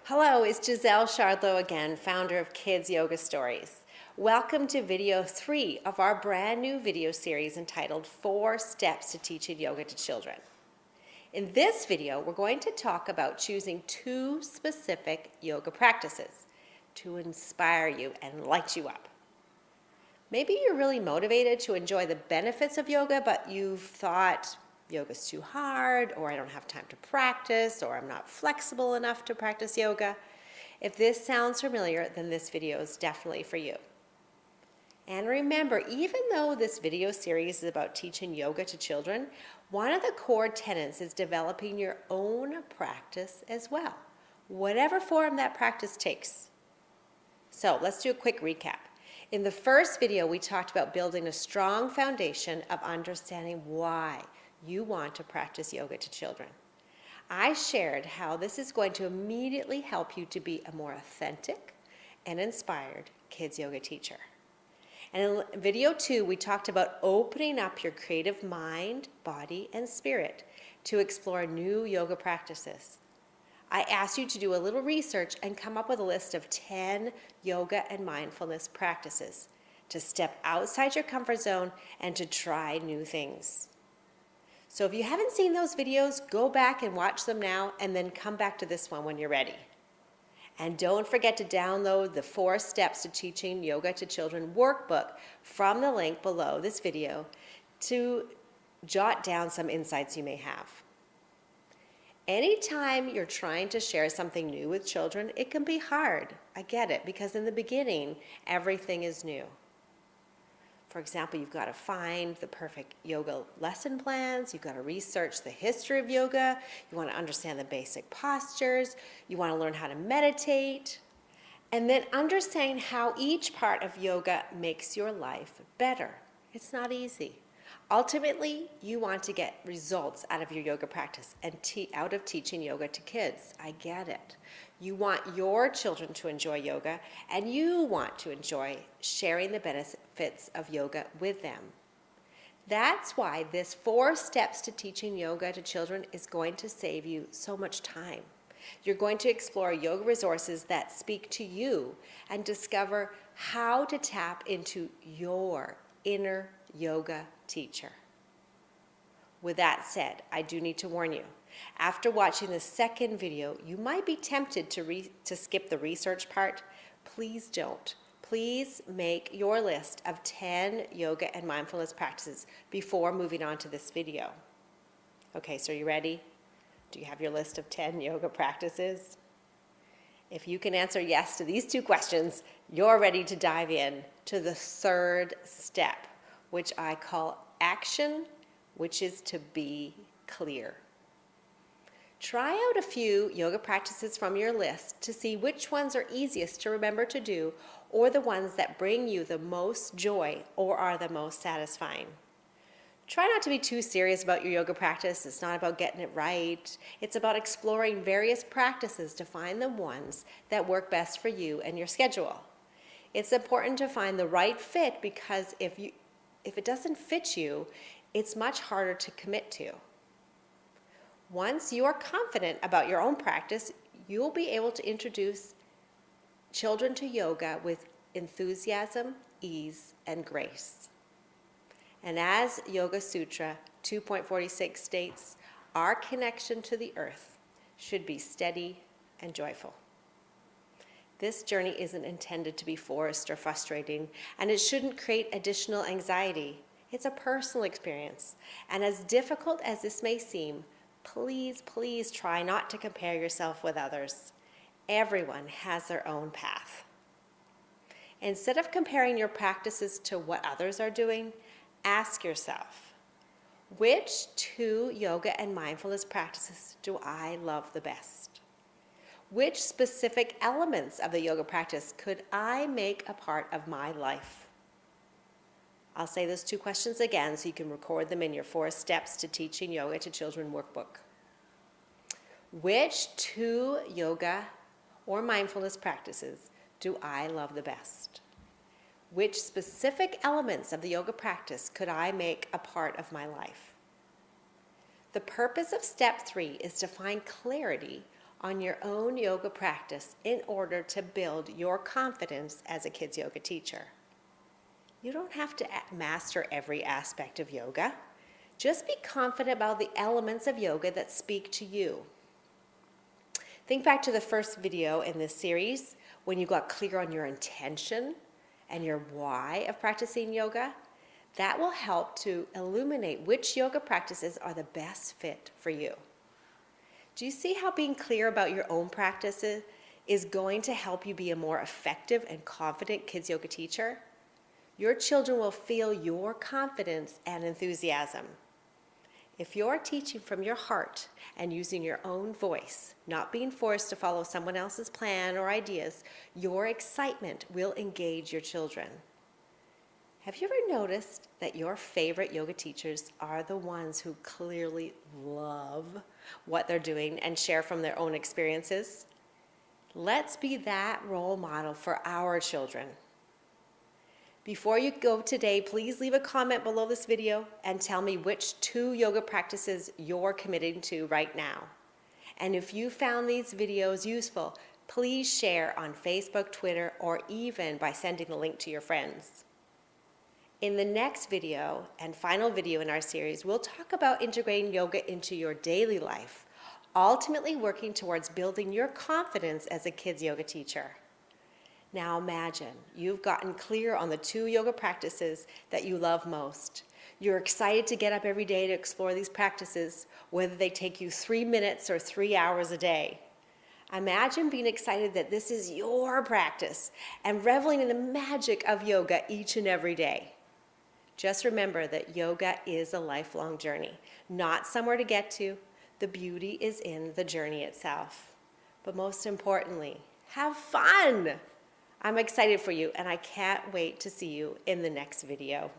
Hello, it's Giselle Shardlow again, founder of Kids Yoga Stories. Welcome to video 3 of our brand new video series entitled 4 Steps to Teaching Yoga to Children. In this video, we're going to talk about choosing 2 specific yoga practices to inspire you and light you up. Maybe you're really motivated to enjoy the benefits of yoga, but you've thought, yoga's too hard, or I don't have time to practice, or I'm not flexible enough to practice yoga. If this sounds familiar, then this video is definitely for you. And remember, even though this video series is about teaching yoga to children, one of the core tenets is developing your own practice as well, whatever form that practice takes. So let's do a quick recap. In the first video, we talked about building a strong foundation of understanding why you want to practice yoga to children. I shared how this is going to immediately help you to be a more authentic and inspired kids yoga teacher. And in video 2, we talked about opening up your creative mind, body, and spirit to explore new yoga practices. I asked you to do a little research and come up with a list of 10 yoga and mindfulness practices to step outside your comfort zone and to try new things. So if you haven't seen those videos, go back and watch them now and then come back to this one when you're ready. And don't forget to download the 4 Steps to Teaching Yoga to Children workbook from the link below this video to jot down some insights you may have. Anytime you're trying to share something new with children, it can be hard. I get it, because in the beginning, everything is new. For example, you've got to find the perfect yoga lesson plans, you've got to research the history of yoga, you want to understand the basic postures, you want to learn how to meditate, and then understand how each part of yoga makes your life better. It's not easy. Ultimately, you want to get results out of your yoga practice and out of teaching yoga to kids. I get it. You want your children to enjoy yoga, and you want to enjoy sharing the benefits of yoga with them. That's why this 4 Steps to Teaching Yoga to Children is going to save you so much time. You're going to explore yoga resources that speak to you and discover how to tap into your inner yoga teacher. With that said, I do need to warn you. After watching the second video, you might be tempted to skip the research part. Please don't. Please make your list of 10 yoga and mindfulness practices before moving on to this video. Okay, so are you ready? Do you have your list of 10 yoga practices? If you can answer yes to these 2 questions, you're ready to dive in to the 3rd step, which I call action, which is to be clear. Try out a few yoga practices from your list to see which ones are easiest to remember to do, or the ones that bring you the most joy or are the most satisfying. Try not to be too serious about your yoga practice. It's not about getting it right. It's about exploring various practices to find the ones that work best for you and your schedule. It's important to find the right fit, because if it doesn't fit you, it's much harder to commit to. Once you are confident about your own practice, you'll be able to introduce children to yoga with enthusiasm, ease, and grace. And as Yoga Sutra 2.46 states, our connection to the earth should be steady and joyful. This journey isn't intended to be forced or frustrating, and it shouldn't create additional anxiety. It's a personal experience, and as difficult as this may seem, please, please try not to compare yourself with others. Everyone has their own path. Instead of comparing your practices to what others are doing, ask yourself, which 2 yoga and mindfulness practices do I love the best? Which specific elements of the yoga practice could I make a part of my life? I'll say those 2 questions again so you can record them in your 4 Steps to Teaching Yoga to Children workbook. Which 2 yoga or mindfulness practices do I love the best? Which specific elements of the yoga practice could I make a part of my life? The purpose of step 3 is to find clarity on your own yoga practice in order to build your confidence as a kids yoga teacher. You don't have to master every aspect of yoga. Just be confident about the elements of yoga that speak to you. Think back to the first video in this series when you got clear on your intention and your why of practicing yoga. That will help to illuminate which yoga practices are the best fit for you. Do you see how being clear about your own practices is going to help you be a more effective and confident kids yoga teacher? Your children will feel your confidence and enthusiasm. If you're teaching from your heart and using your own voice, not being forced to follow someone else's plan or ideas, your excitement will engage your children. Have you ever noticed that your favorite yoga teachers are the ones who clearly love what they're doing and share from their own experiences? Let's be that role model for our children. Before you go today, please leave a comment below this video and tell me which 2 yoga practices you're committing to right now. And if you found these videos useful, please share on Facebook, Twitter, or even by sending the link to your friends. In the next video and final video in our series, we'll talk about integrating yoga into your daily life, ultimately working towards building your confidence as a kids yoga teacher. Now imagine you've gotten clear on the 2 yoga practices that you love most. You're excited to get up every day to explore these practices, whether they take you 3 minutes or 3 hours a day. Imagine being excited that this is your practice and reveling in the magic of yoga each and every day. Just remember that yoga is a lifelong journey, not somewhere to get to. The beauty is in the journey itself. But most importantly, have fun! I'm excited for you, and I can't wait to see you in the next video.